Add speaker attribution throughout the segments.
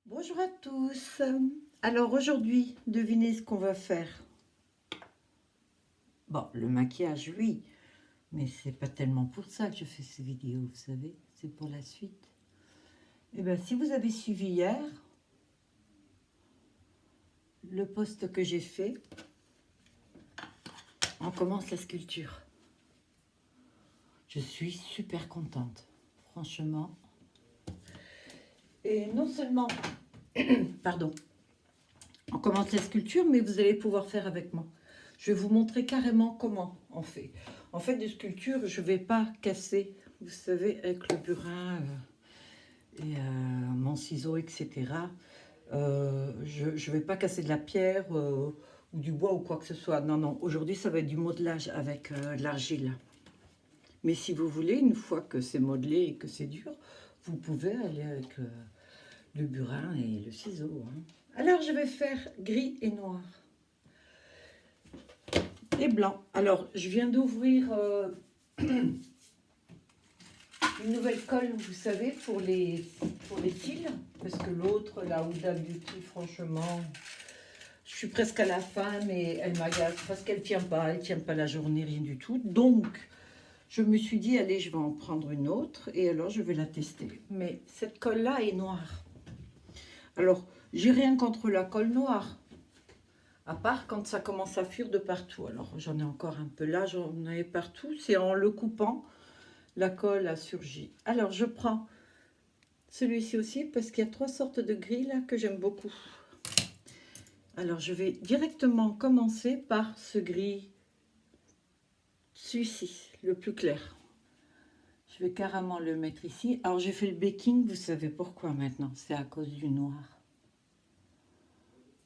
Speaker 1: Bonjour à tous. Alors aujourd'hui, devinez ce qu'on va faire. Bon, le maquillage, oui, mais c'est pas tellement pour ça que je fais ces vidéos, vous savez, c'est pour la suite. Eh bien, si vous avez suivi hier le post que j'ai fait, on commence la sculpture. Je suis super contente, franchement. Et non seulement, pardon, on commence la sculpture, mais vous allez pouvoir faire avec moi. Je vais vous montrer carrément comment on fait. En fait, de sculpture, je ne vais pas casser, vous savez, avec le burin et mon ciseau, etc. Je ne vais pas casser de la pierre ou du bois ou quoi que ce soit. Non, non, aujourd'hui, ça va être du modelage avec de l'argile. Mais si vous voulez, une fois que c'est modelé et que c'est dur, vous pouvez aller avec le burin et le ciseau. Hein. Alors, je vais faire gris et noir. Et blanc. Alors, je viens d'ouvrir une nouvelle colle, vous savez, pour les cils. Parce que l'autre, la Huda Beauty, franchement, je suis presque à la fin, mais elle m'agace parce qu'elle tient pas. Elle tient pas la journée, rien du tout. Donc, je me suis dit, allez, je vais en prendre une autre. Et alors, je vais la tester. Mais cette colle-là est noire. Alors, j'ai rien contre la colle noire. À part quand ça commence à fuir de partout. Alors j'en ai encore un peu là, j'en ai partout. C'est en le coupant, la colle a surgi. Alors je prends celui-ci aussi parce qu'il y a 3 sortes de gris là que j'aime beaucoup. Alors je vais directement commencer par ce gris, celui-ci, le plus clair. Je vais carrément le mettre ici. Alors j'ai fait le baking, vous savez pourquoi maintenant? C'est à cause du noir.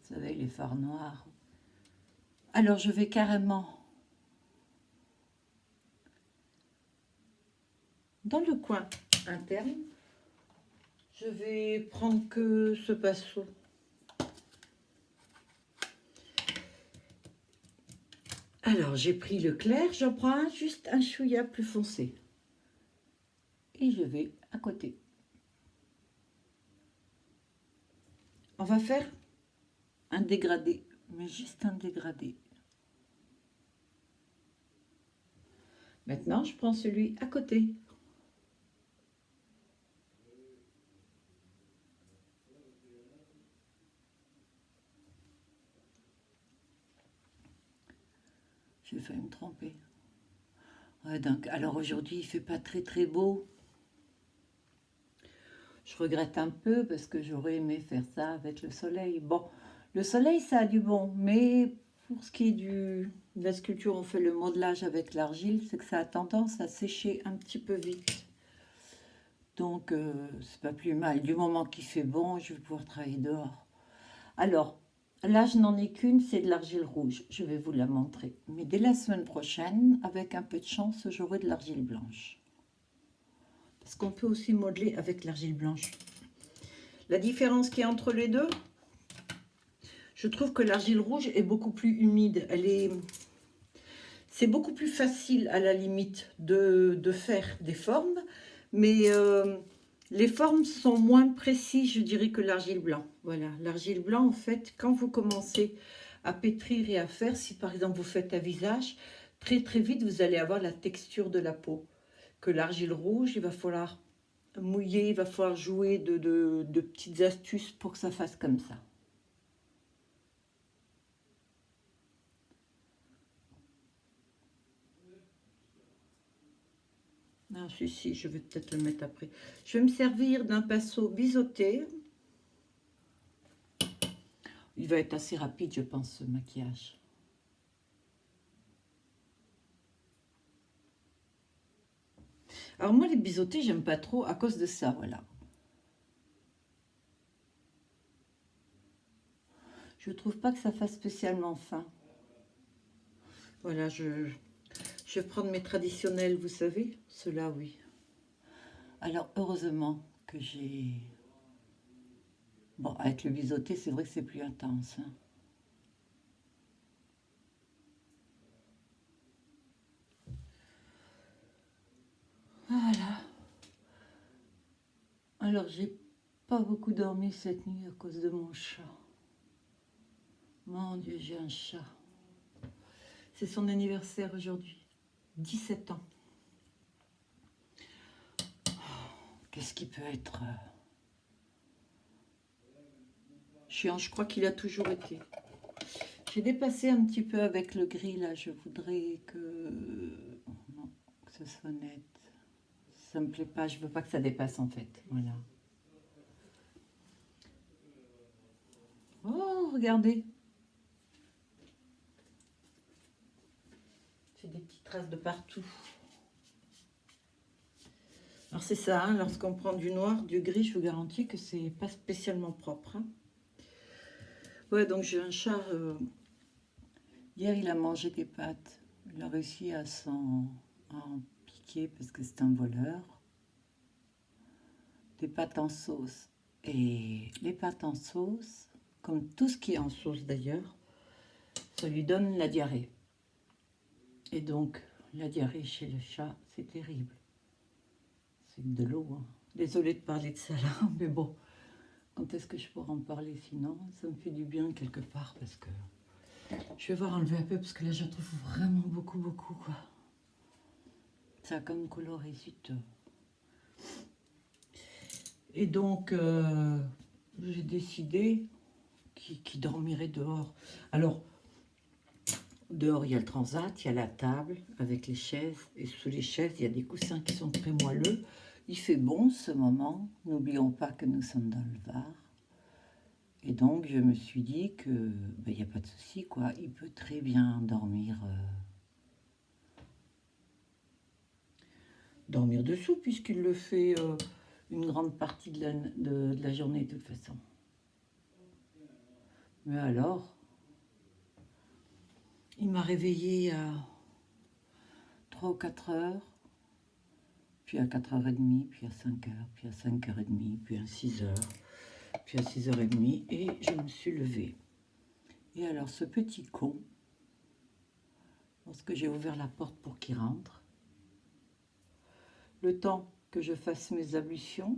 Speaker 1: Vous savez, les fards noirs. Alors je vais carrément dans le coin interne. Je vais prendre que ce pinceau. Alors, j'ai pris le clair, j'en prends un, juste un chouïa plus foncé. Et je vais à côté. On va faire un dégradé, mais juste un dégradé. Maintenant, je prends celui à côté. J'ai failli me tromper. Ouais, donc, alors aujourd'hui, il fait pas très beau. Je regrette un peu parce que j'aurais aimé faire ça avec le soleil. Bon, le soleil, ça a du bon, mais pour ce qui est de la sculpture, on fait le modelage avec l'argile, c'est que ça a tendance à sécher un petit peu vite. Donc, c'est pas plus mal. Du moment qu'il fait bon, je vais pouvoir travailler dehors. Alors, là, je n'en ai qu'une, c'est de l'argile rouge. Je vais vous la montrer. Mais dès la semaine prochaine, avec un peu de chance, j'aurai de l'argile blanche. Parce qu'on peut aussi modeler avec l'argile blanche. La différence qu'il y a entre les deux, je trouve que l'argile rouge est beaucoup plus humide. C'est beaucoup plus facile à la limite de faire des formes, mais les formes sont moins précises, je dirais, que l'argile blanc. Voilà, l'argile blanc, en fait, quand vous commencez à pétrir et à faire, si par exemple vous faites un visage, très vite vous allez avoir la texture de la peau. Que l'argile rouge, il va falloir mouiller, il va falloir jouer de petites astuces pour que ça fasse comme ça. Ah, si, je vais peut-être le mettre après. Je vais me servir d'un pinceau biseauté. Il va être assez rapide, je pense, ce maquillage. Alors moi, les biseautés, j'aime pas trop à cause de ça, voilà. Je trouve pas que ça fasse spécialement fin. Voilà, je vais prendre mes traditionnels, vous savez. Ceux-là, oui. Alors, heureusement que j'ai... Bon, avec le biseauté, c'est vrai que c'est plus intense. Hein. Voilà. Alors, j'ai Pas beaucoup dormi cette nuit à cause de mon chat. Mon Dieu, j'ai un chat. C'est son anniversaire aujourd'hui. 17 ans. Qu'est-ce qui peut être chiant? Je crois qu'il a toujours été. J'ai dépassé un petit peu avec le gris là. Je voudrais que... Non, que ce soit net. Ça me plaît pas. Je veux pas que ça dépasse en fait. Voilà. Oh, regardez. J'ai des petites traces de partout. Alors c'est ça, hein, lorsqu'on prend du noir, du gris, je vous garantis que c'est pas spécialement propre. Hein. Ouais, donc j'ai un chat. Hier, il a mangé des pâtes. Il a réussi à en piquer parce que c'est un voleur. Des pâtes en sauce. Et les pâtes en sauce, comme tout ce qui est en sauce d'ailleurs, ça lui donne la diarrhée. Et donc, la diarrhée chez le chat, c'est terrible. C'est de l'eau. Hein. Désolée de parler de ça là, mais bon, quand est-ce que je pourrais en parler sinon? Ça me fait du bien quelque part parce que je vais voir enlever un peu parce que là, je trouve vraiment beaucoup, quoi. Ça a comme coloré zut. Et donc, j'ai décidé qu'il dormirait dehors. Alors, dehors, il y a le transat, il y a la table avec les chaises. Et sous les chaises, il y a des coussins qui sont très moelleux. Il fait bon ce moment. N'oublions pas que nous sommes dans le Var. Et donc, je me suis dit que il n'y a pas de souci, quoi. Il peut très bien dormir, dormir dessous, puisqu'il le fait une grande partie de la journée, de toute façon. Mais alors, il m'a réveillée à 3 ou 4 heures, puis à 4h30, puis à 5h, puis à 5h30, puis à 6h, puis à 6h30, et je me suis levée. Et alors, ce petit con, lorsque j'ai ouvert la porte pour qu'il rentre, le temps que je fasse mes ablutions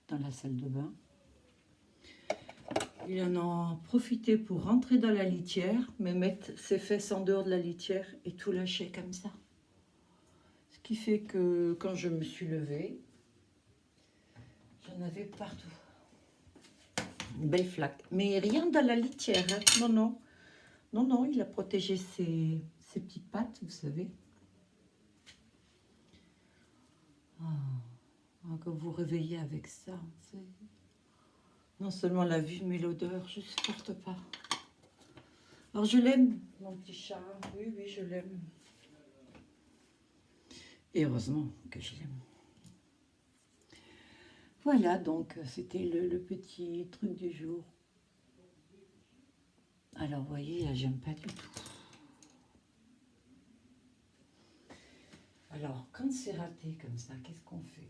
Speaker 1: dans la salle de bain, il en a profité pour rentrer dans la litière, me mettre ses fesses en dehors de la litière et tout lâcher comme ça. Ce qui fait que quand je me suis levée, j'en avais partout. Une belle flaque. Mais rien dans la litière. Hein. Non, non. Non, non, il a protégé ses petites pattes, vous savez. Quand vous vous réveillez avec ça, c'est... Non seulement la vue, mais l'odeur, je ne supporte pas. Alors je l'aime, mon petit chat. Oui, oui, je l'aime. Et heureusement que je l'aime. Voilà, donc c'était le petit truc du jour. Alors, vous voyez, là, j'aime pas du tout. Alors, quand c'est raté comme ça, qu'est-ce qu'on fait?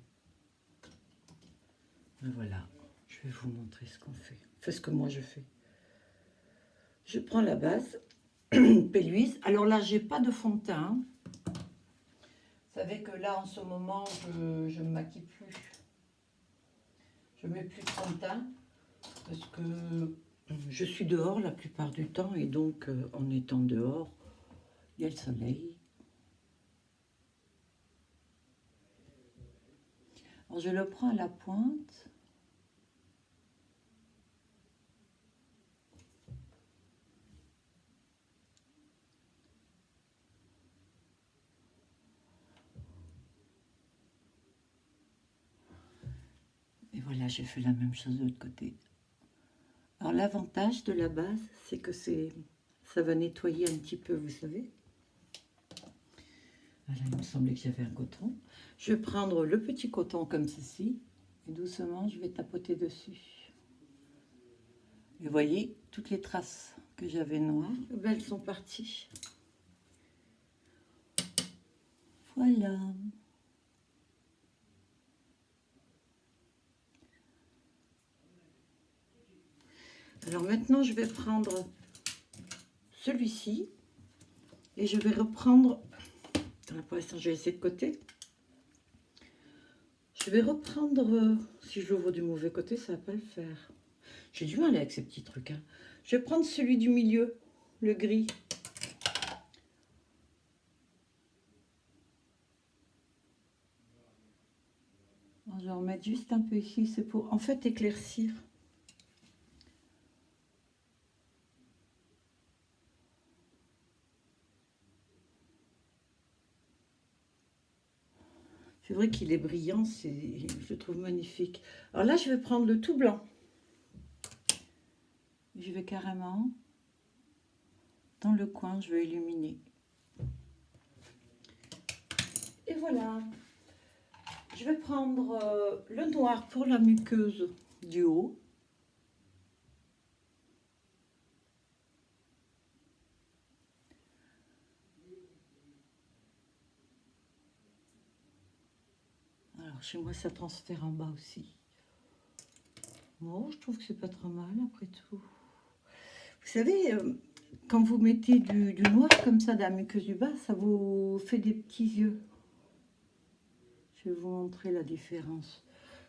Speaker 1: Ben voilà, je vais vous montrer ce qu'on fait. Enfin, ce que moi je fais. Je prends la base, Péluise. Alors là, j'ai pas de fond de teint. Vous savez que là, en ce moment, je ne me maquille plus. Je mets plus de fond de teint parce que je suis dehors la plupart du temps et donc en étant dehors, il y a le soleil. Alors je le prends à la pointe. Et voilà, j'ai fait la même chose de l'autre côté. Alors l'avantage de la base, c'est que ça va nettoyer un petit peu, vous savez. Voilà, il me semblait que j'avais un coton. Je vais prendre le petit coton comme ceci. Et doucement, je vais tapoter dessus. Et vous voyez, toutes les traces que j'avais noires, ben, elles sont parties. Voilà. Alors maintenant, je vais prendre celui-ci. Et je vais reprendre... Pour l'instant, je vais laisser de côté. Je vais reprendre, si je l'ouvre du mauvais côté, ça va pas le faire. J'ai du mal avec ces petits trucs, hein. Je vais prendre celui du milieu, le gris. Je vais en mettre juste un peu ici, c'est pour en fait éclaircir. C'est vrai qu'il est brillant, je le trouve magnifique. Alors là, je vais prendre le tout blanc. Je vais carrément dans le coin, je vais illuminer. Et voilà. Je vais prendre le noir pour la muqueuse du haut. Alors chez moi, ça transfère en bas aussi. Bon, je trouve que c'est pas trop mal après tout. Vous savez, quand vous mettez du noir comme ça dans la muqueuse du bas, ça vous fait des petits yeux. Je vais vous montrer la différence.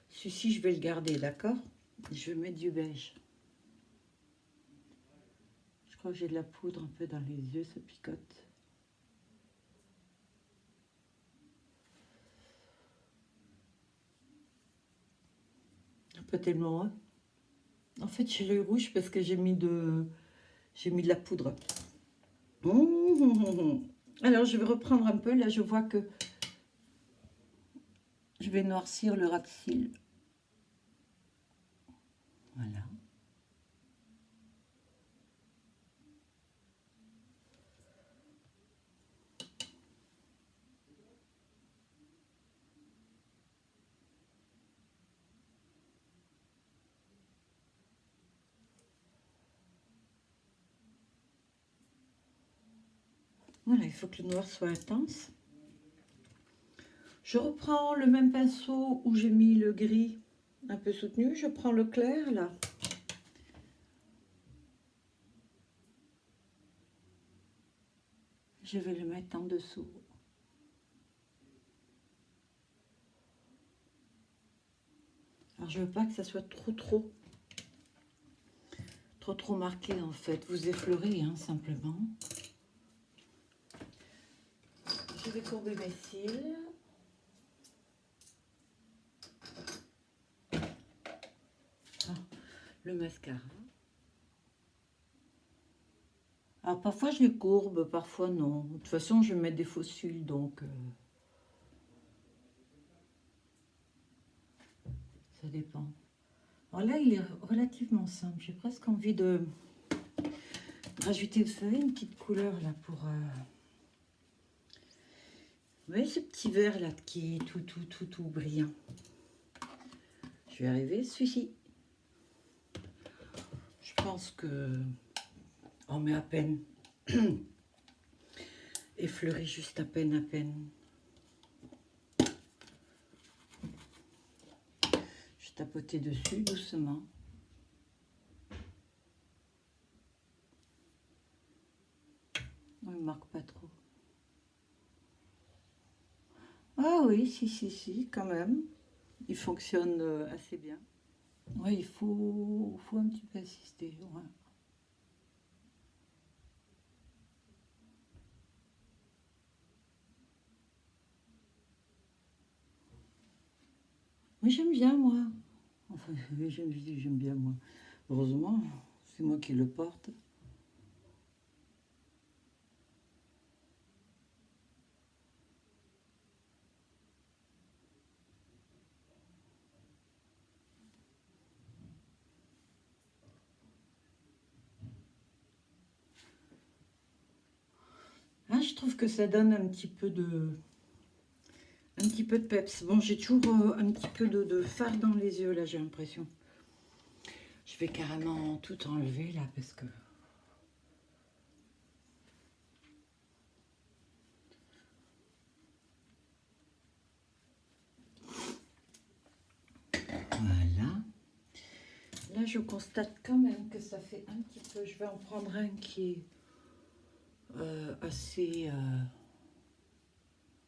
Speaker 1: Celui-ci, je vais le garder, d'accord? Je vais mettre du beige. Je crois que j'ai de la poudre un peu dans les yeux, ça picote. Pas tellement, hein. En fait, j'ai l'œil rouge parce que j'ai mis de la poudre. Alors, je vais reprendre un peu. Là, je vois que je vais noircir le ras de cils. Voilà. Voilà, il faut que le noir soit intense. Je reprends le même pinceau où j'ai mis le gris un peu soutenu. Je prends le clair, là. Je vais le mettre en dessous. Alors, je veux pas que ça soit trop marqué, en fait. Vous effleurez, hein, simplement. Je vais courber mes cils. Ah, le mascara. Alors, parfois, je les courbe, parfois, non. De toute façon, je vais mettre des faux cils, donc... ça dépend. Alors là, il est relativement simple. J'ai presque envie de rajouter, vous savez, une petite couleur, là, pour... Vous voyez ce petit vert, là, qui est tout brillant. Je vais arriver, celui-ci. Je pense que... on met à peine. Effleurer juste à peine. Je vais tapoter dessus doucement. On ne marque pas trop. Ah oui, si, quand même. Il fonctionne assez bien. Oui, il faut un petit peu insister. Ouais. Mais j'aime bien, moi. Enfin, j'aime bien, moi. Heureusement, c'est moi qui le porte. Ah, je trouve que ça donne un petit peu de peps. Bon, j'ai toujours un petit peu de fard dans les yeux, là, j'ai l'impression. Je vais carrément tout enlever, là, parce que... Voilà. Là, je constate quand même que ça fait un petit peu... Je vais en prendre un qui est assez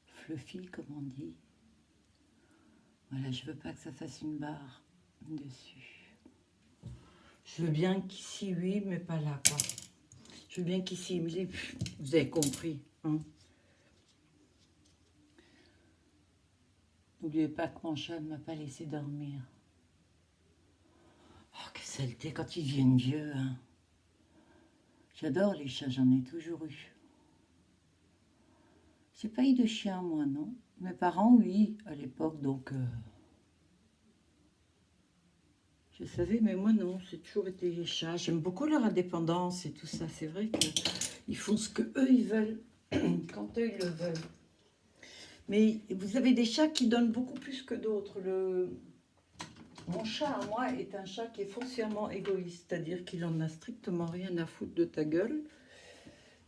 Speaker 1: fluffy, comme on dit. Voilà, je veux pas que ça fasse une barre dessus. Je veux bien qu'ici, oui, mais pas là, quoi. Je veux bien qu'ici, vous avez compris, hein. N'oubliez pas que mon chat ne m'a pas laissé dormir. Oh, que saleté quand ils deviennent vieux, hein. J'adore les chats, j'en ai toujours eu. J'ai pas eu de chien, moi, non. Mes parents, oui, à l'époque, donc... je savais, mais moi, non. C'est toujours été les chats. J'aime beaucoup leur indépendance et tout ça. C'est vrai qu'ils font ce que eux ils veulent, quand eux, ils le veulent. Mais vous avez des chats qui donnent beaucoup plus que d'autres. Mon chat, à moi, est un chat qui est foncièrement égoïste. C'est-à-dire qu'il en a strictement rien à foutre de ta gueule.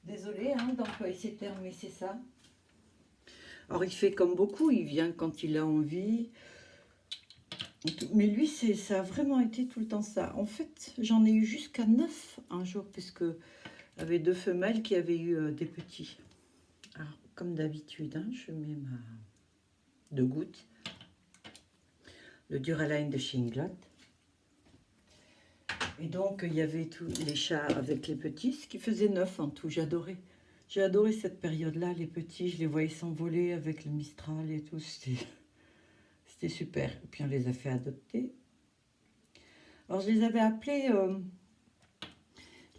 Speaker 1: Désolée hein, d'employer ces termes, mais c'est ça. Alors, il fait comme beaucoup. Il vient quand il a envie. Mais lui, ça a vraiment été tout le temps ça. En fait, j'en ai eu jusqu'à 9 un jour, puisque il y avait 2 femelles qui avaient eu des petits. Alors, comme d'habitude, hein, je mets ma 2 gouttes. Le Duraline de chez Inglot. Et donc, il y avait tous les chats avec les petits, ce qui faisait 9 en tout. J'adorais. J'ai adoré cette période-là, les petits. Je les voyais s'envoler avec le Mistral et tout. C'était super. Et puis, on les a fait adopter. Alors, je les avais appelés...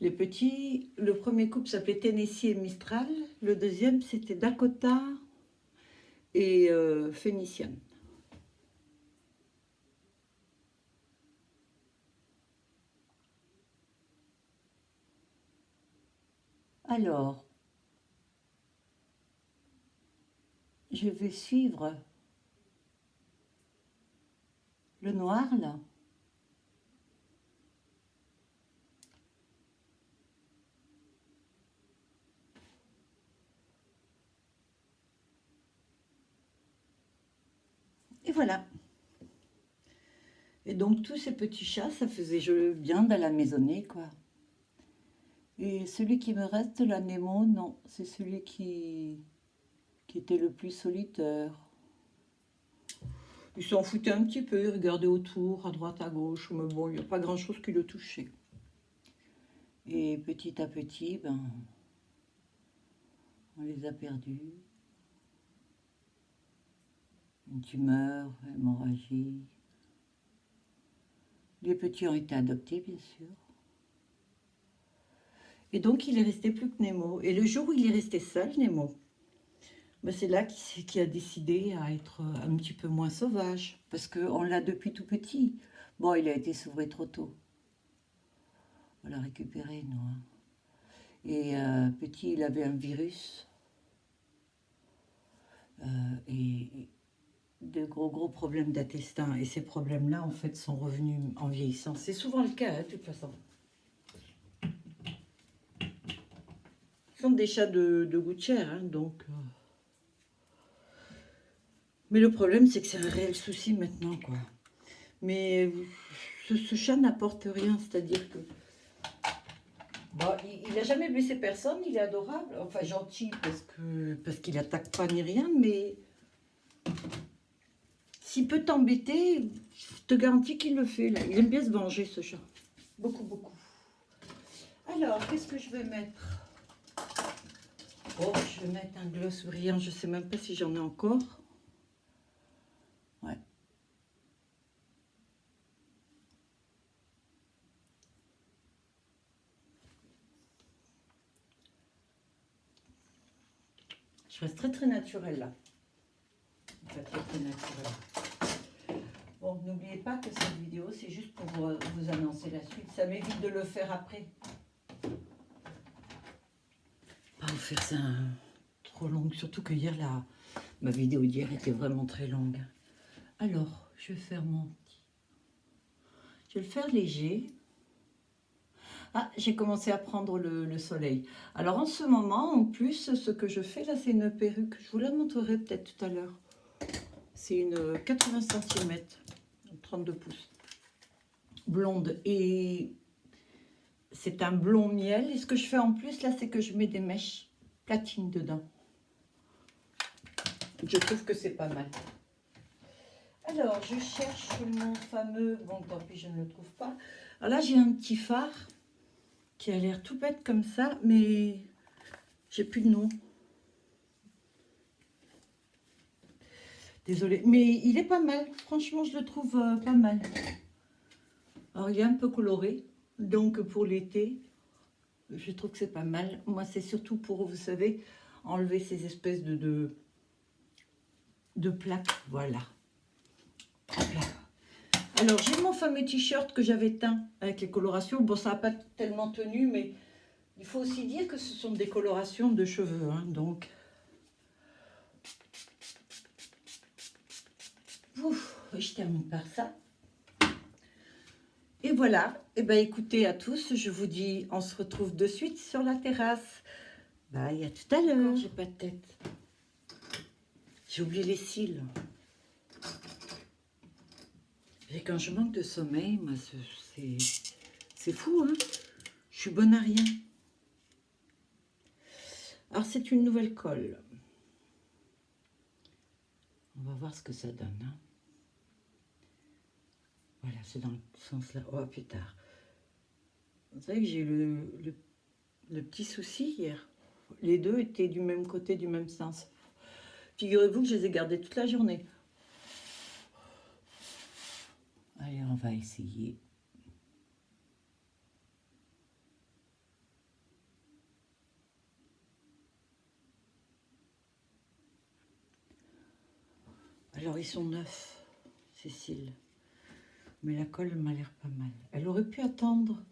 Speaker 1: les petits, le premier couple s'appelait Tennessee et Mistral. Le deuxième, c'était Dakota et Phénicienne. Alors, je vais suivre le noir, là. Et voilà. Et donc, tous ces petits chats, ça faisait bien dans la maisonnée, quoi. Et celui qui me reste, la Nemo, non, c'est celui qui était le plus solitaire. Il s'en foutait un petit peu, il regardait autour, à droite, à gauche, mais bon, il n'y a pas grand-chose qui le touchait. Et petit à petit, ben, on les a perdus. Une tumeur, hémorragie. Les petits ont été adoptés, bien sûr. Et donc, il est resté plus que Nemo. Et le jour où il est resté seul, Nemo, ben c'est là qu'il a décidé à être un petit peu moins sauvage. Parce qu'on l'a depuis tout petit. Bon, il a été sauvé trop tôt. On l'a récupéré, nous. Hein. Et petit, il avait un virus. Et de gros problèmes d'intestin. Et ces problèmes-là, en fait, sont revenus en vieillissant. C'est souvent le cas, hein, de toute façon. Ce sont des chats de goût de chair, hein, donc... Mais le problème, c'est que c'est un réel souci maintenant, quoi. Mais ce chat n'apporte rien, c'est-à-dire que... Bon, il n'a jamais blessé personne, il est adorable. Enfin, gentil, parce qu'il n'attaque pas ni rien, mais... S'il peut t'embêter, je te garantis qu'il le fait, là. Il aime bien se venger, ce chat. Beaucoup, beaucoup. Alors, qu'est-ce que je vais mettre? Oh, je vais mettre un gloss brillant, je ne sais même pas si j'en ai encore. Ouais. Je reste très naturelle là. Enfin, très naturelle. Bon, n'oubliez pas que cette vidéo, c'est juste pour vous annoncer la suite. Ça m'évite de le faire après. Pas vous faire ça trop long. Surtout que hier, ma vidéo d'hier était vraiment très longue. Alors, je vais faire mon petit... Je vais le faire léger. Ah, j'ai commencé à prendre le soleil. Alors, en ce moment, en plus, ce que je fais là, c'est une perruque. Je vous la montrerai peut-être tout à l'heure. C'est une 80 cm, 32 pouces, blonde. Et c'est un blond miel. Et ce que je fais en plus, là, c'est que je mets des mèches platine dedans. Je trouve que c'est pas mal. Alors, je cherche mon fameux... Bon, tant pis, je ne le trouve pas. Alors là, j'ai un petit phare qui a l'air tout bête comme ça, mais j'ai plus de nom. Désolée, mais il est pas mal. Franchement, je le trouve pas mal. Alors, il est un peu coloré, donc pour l'été, je trouve que c'est pas mal. Moi, c'est surtout pour, vous savez, enlever ces espèces de plaques. Voilà. Hop là. Alors, j'ai mon fameux t-shirt que j'avais teint avec les colorations. Bon, ça n'a pas tellement tenu, mais il faut aussi dire que ce sont des colorations de cheveux. Hein, donc, ouf, je termine par ça. Et voilà. Et bien, écoutez à tous, je vous dis, on se retrouve de suite sur la terrasse. Bye, à tout à l'heure. J'ai pas de tête. J'ai oublié les cils. Et quand je manque de sommeil, moi, c'est fou, hein. Je suis bonne à rien. Alors, c'est une nouvelle colle. On va voir ce que ça donne. Hein. Voilà, c'est dans le sens-là. Oh, plus tard. Vous savez que j'ai eu le petit souci hier. Les deux étaient du même côté, du même sens. Figurez-vous que je les ai gardés toute la journée. Allez, on va essayer. Alors, ils sont neufs, Cécile. Mais la colle m'a l'air pas mal. Elle aurait pu attendre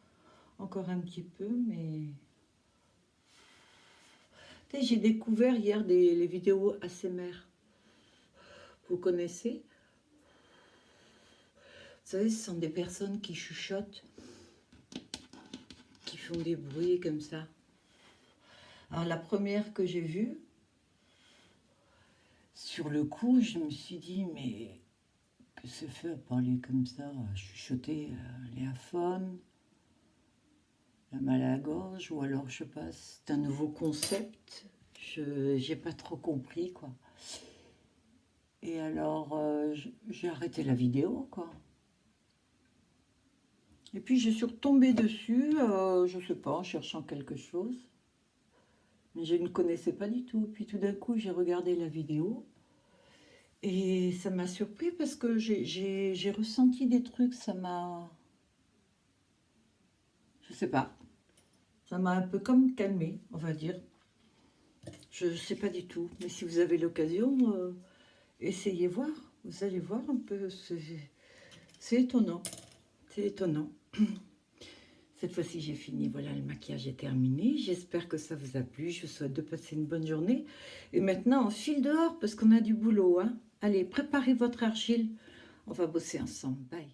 Speaker 1: encore un petit peu, mais... J'ai découvert hier les vidéos ASMR. Vous connaissez? Vous savez, ce sont des personnes qui chuchotent, qui font des bruits comme ça. Alors, la première que j'ai vue, sur le coup, je me suis dit, mais que se fait à parler comme ça, à chuchoter l'éaphone, la mal à la gorge, ou alors, je sais pas, c'est un nouveau concept. Je n'ai pas trop compris, quoi. Et alors, j'ai arrêté la vidéo, quoi. Et puis, je suis retombée dessus, je sais pas, en cherchant quelque chose. Mais je ne connaissais pas du tout. Puis tout d'un coup, j'ai regardé la vidéo. Et ça m'a surpris parce que j'ai ressenti des trucs, ça m'a... Je sais pas. Ça m'a un peu comme calmé, on va dire. Je ne sais pas du tout. Mais si vous avez l'occasion, essayez voir. Vous allez voir un peu. C'est étonnant. C'est étonnant. Cette fois-ci, j'ai fini. Voilà, le maquillage est terminé. J'espère que ça vous a plu. Je vous souhaite de passer une bonne journée. Et maintenant, on file dehors parce qu'on a du boulot. Hein. Allez, préparez votre argile. On va bosser ensemble. Bye.